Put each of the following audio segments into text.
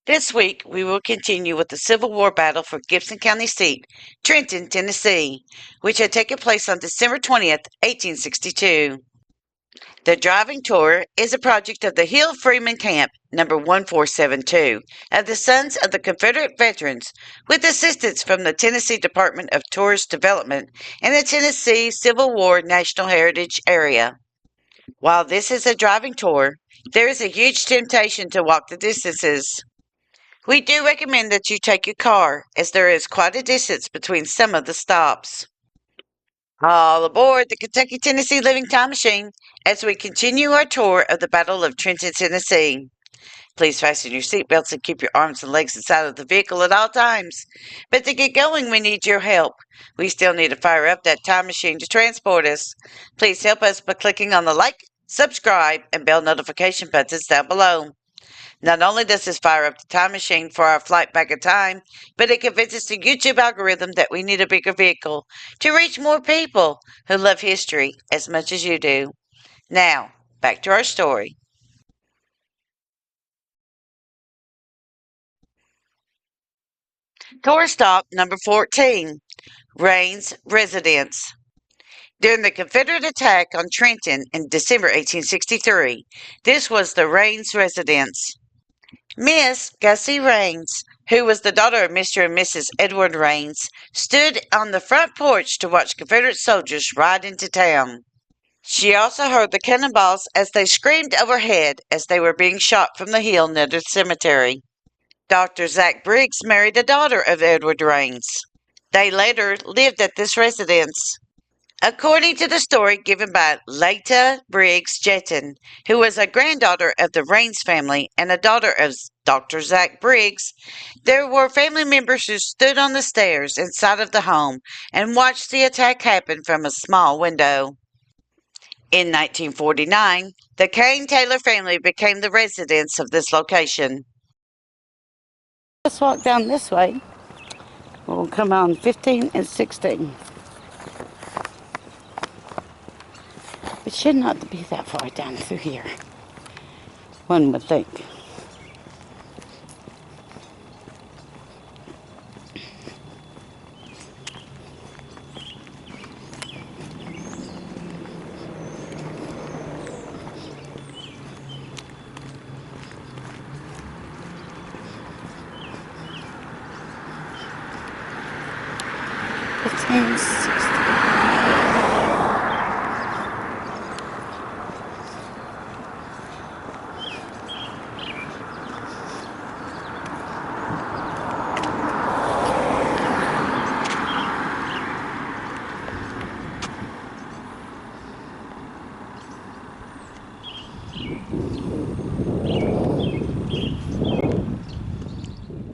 This week, we will continue with the Civil War battle for Gibson County seat, Trenton, Tennessee, which had taken place on December 20th, 1862. The driving tour is a project of the Hill-Freeman Camp, number 1472, of the Sons of the Confederate Veterans, with assistance from the Tennessee Department of Tourist Development and the Tennessee Civil War National Heritage Area. While this is a driving tour, there is a huge temptation to walk the distances. We do recommend that you take your car, as there is quite a distance between some of the stops. All aboard the Kentucky Tennessee Living Time Machine as we continue our tour of the Battle of Trenton, Tennessee. Please fasten your seatbelts and keep your arms and legs inside of the vehicle at all times. But to get going, we need your help. We still need to fire up that time machine to transport us. Please help us by clicking on the like, subscribe, and bell notification buttons down below. Not only does this fire up the time machine for our flight back in time, but it convinces the YouTube algorithm that we need a bigger vehicle to reach more people who love history as much as you do. Now, back to our story. Tour stop number 14, Raines Residence. During the Confederate attack on Trenton in December 1863, this was the Raines residence. Miss Gussie Raines, who was the daughter of Mr. and Mrs. Edward Raines, stood on the front porch to watch Confederate soldiers ride into town. She also heard the cannonballs as they screamed overhead as they were being shot from the hill near the cemetery. Dr. Zach Briggs married a daughter of Edward Raines. They later lived at this residence. According to the story given by Leta Briggs Jetton, who was a granddaughter of the Raines family and a daughter of Dr. Zach Briggs, there were family members who stood on the stairs inside of the home and watched the attack happen from a small window. In 1949, the Kane Taylor family became the residents of this location. Let's walk down this way. We'll come on 15 and 16. It should not be that far down through here, one would think.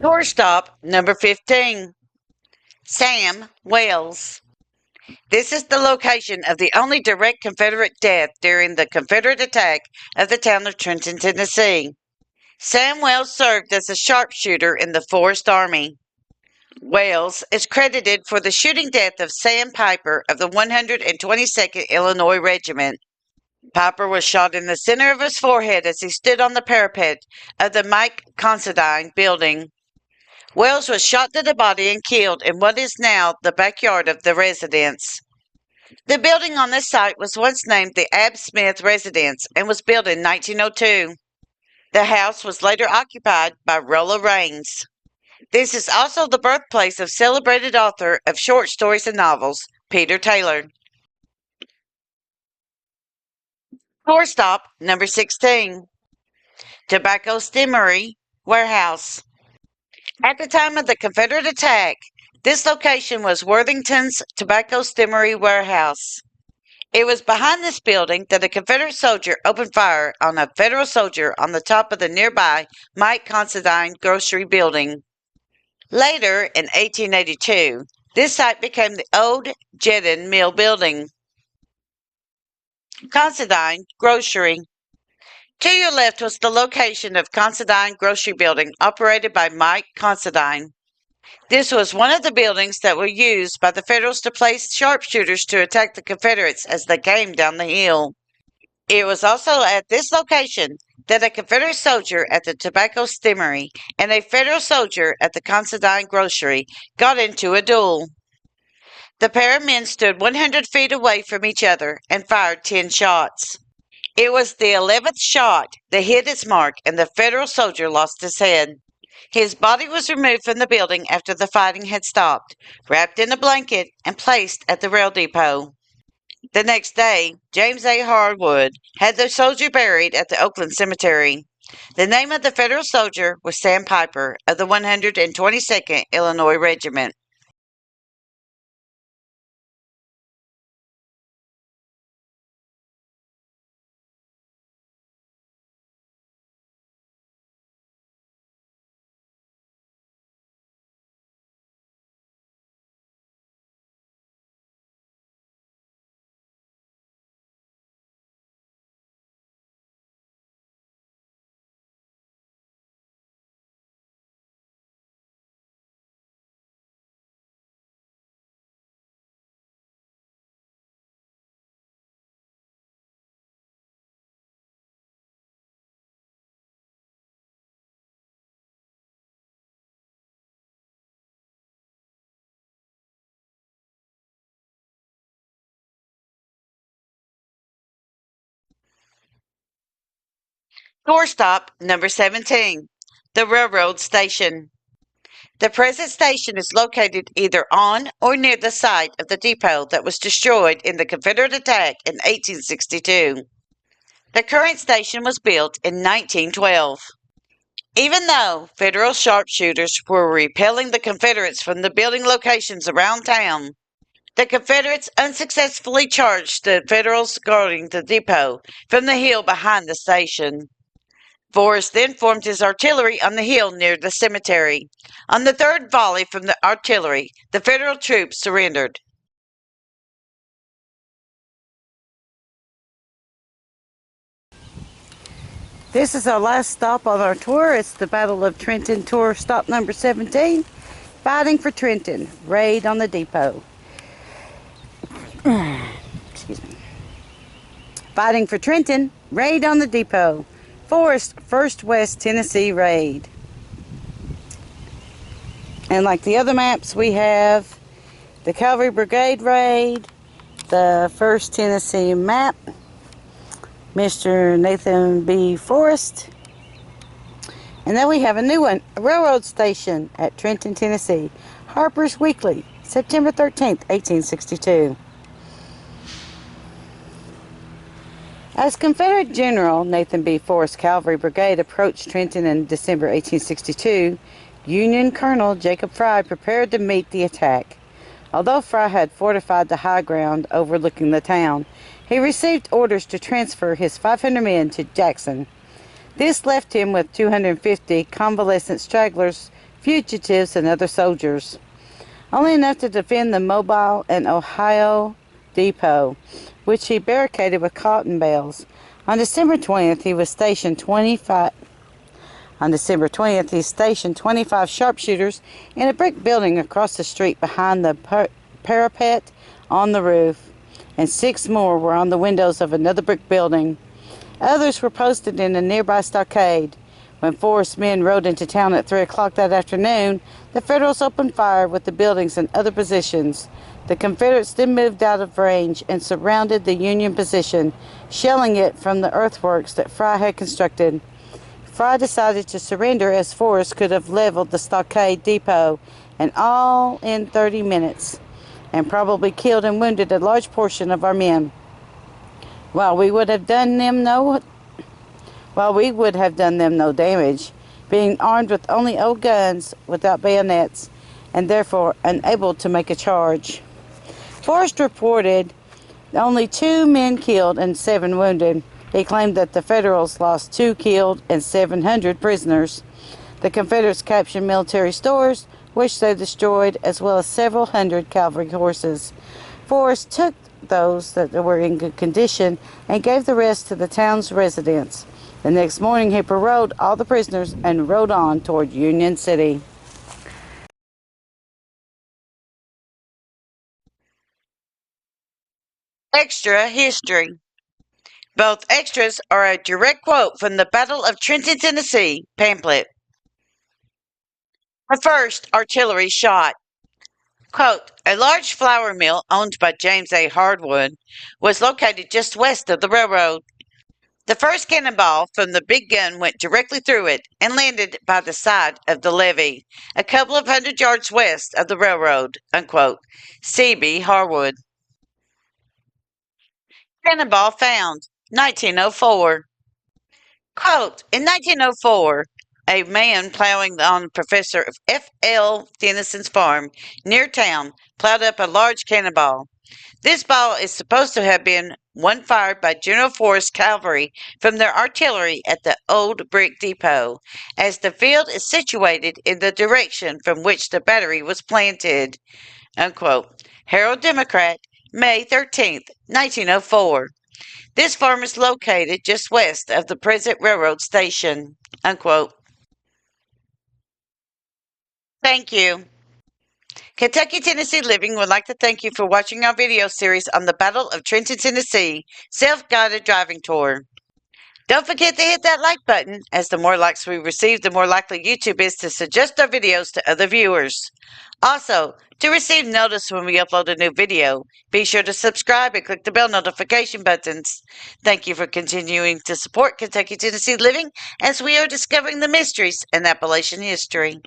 Tour stop number 15, Sam Wells. This is the location of the only direct Confederate death during the Confederate attack of the town of Trenton, Tennessee. Sam Wells served as a sharpshooter in the Forest Army. Wells is credited for the shooting death of Sam Piper of the 122nd Illinois Regiment. Piper was shot in the center of his forehead as he stood on the parapet of the Mike Considine building. Wells was shot to the body and killed in what is now the backyard of the residence. The building on this site was once named the Ab Smith Residence and was built in 1902. The house was later occupied by Rolla Raines. This is also the birthplace of celebrated author of short stories and novels, Peter Taylor. Tour stop number 16, Tobacco Stimmery Warehouse. At the time of the Confederate attack, this location was Worthington's Tobacco Stimmery Warehouse. It was behind this building that a Confederate soldier opened fire on a Federal soldier on the top of the nearby Mike Considine grocery building. Later, in 1882, this site became the old Jedden Mill building. Considine Grocery. To your left was the location of Considine Grocery Building, operated by Mike Considine. This was one of the buildings that were used by the Federals to place sharpshooters to attack the Confederates as they came down the hill. It was also at this location that a Confederate soldier at the tobacco stimmery and a Federal soldier at the Considine grocery got into a duel. The pair of men stood 100 feet away from each other and fired 10 shots. It was the 11th shot that hit its mark, and the Federal soldier lost his head. His body was removed from the building after the fighting had stopped, wrapped in a blanket, and placed at the rail depot. The next day, James A. Harwood had the soldier buried at the Oakland Cemetery. The name of the Federal soldier was Sam Piper of the 122nd Illinois Regiment. Tour stop number 17, the railroad station. The present station is located either on or near the site of the depot that was destroyed in the Confederate attack in 1862. The current station was built in 1912. Even though Federal sharpshooters were repelling the Confederates from the building locations around town, the Confederates unsuccessfully charged the Federals guarding the depot from the hill behind the station. Forrest then formed his artillery on the hill near the cemetery. On the third volley from the artillery, the Federal troops surrendered. This is our last stop on our tour. It's the Battle of Trenton tour stop number 17. Fighting for Trenton. Raid on the depot. Excuse me. Fighting for Trenton. Raid on the depot. Forrest, 1st West Tennessee Raid. And like the other maps, we have the Cavalry Brigade Raid, the 1st Tennessee map, Mr. Nathan B. Forrest. And then we have a new one, a railroad station at Trenton, Tennessee. Harper's Weekly, September 13th, 1862. As Confederate General Nathan B. Forrest's Cavalry Brigade approached Trenton in December 1862, Union Colonel Jacob Fry prepared to meet the attack. Although Fry had fortified the high ground overlooking the town, he received orders to transfer his 500 men to Jackson. This left him with 250 convalescent stragglers, fugitives, and other soldiers, only enough to defend the Mobile and Ohio depot, which he barricaded with cotton bales. On December 20th, he stationed 25 sharpshooters in a brick building across the street behind the parapet on the roof, and 6 more were on the windows of another brick building. Others were posted in a nearby stockade. When Forrest's men rode into town at 3 o'clock that afternoon, the Federals opened fire with the buildings and other positions. The Confederates then moved out of range and surrounded the Union position, shelling it from the earthworks that Fry had constructed. Fry decided to surrender as Forrest could have leveled the stockade depot, and all in 30 minutes, and probably killed and wounded a large portion of our men. While we would have done them no damage, being armed with only old guns without bayonets, and therefore unable to make a charge. Forrest reported only 2 men killed and 7 wounded. He claimed that the Federals lost 2 killed and 700 prisoners. The Confederates captured military stores, which they destroyed, as well as several hundred cavalry horses. Forrest took those that were in good condition and gave the rest to the town's residents. The next morning he paroled all the prisoners and rode on toward Union City. Extra history. Both extras are a direct quote from the Battle of Trenton, Tennessee pamphlet. The first artillery shot. Quote, a large flour mill owned by James A. Hardwood was located just west of the railroad. The first cannonball from the big gun went directly through it and landed by the side of the levee, a couple of 100 yards west of the railroad, unquote. C.B. Harwood. Cannonball found, 1904. Quote, in 1904, a man plowing on Professor F.L. Dennison's farm near town plowed up a large cannonball. This ball is supposed to have been one fired by General Forrest's cavalry from their artillery at the old brick depot, as the field is situated in the direction from which the battery was planted. Unquote. Herald Democrat, May 13th, 1904. This farm is located just west of the present railroad station. Unquote. Thank you. Kentucky Tennessee Living would like to thank you for watching our video series on the Battle of Trenton, Tennessee self-guided driving tour. Don't forget to hit that like button, as the more likes we receive, the more likely YouTube is to suggest our videos to other viewers. Also, to receive notice when we upload a new video, be sure to subscribe and click the bell notification buttons. Thank you for continuing to support Kentucky Tennessee Living as we are discovering the mysteries in Appalachian history.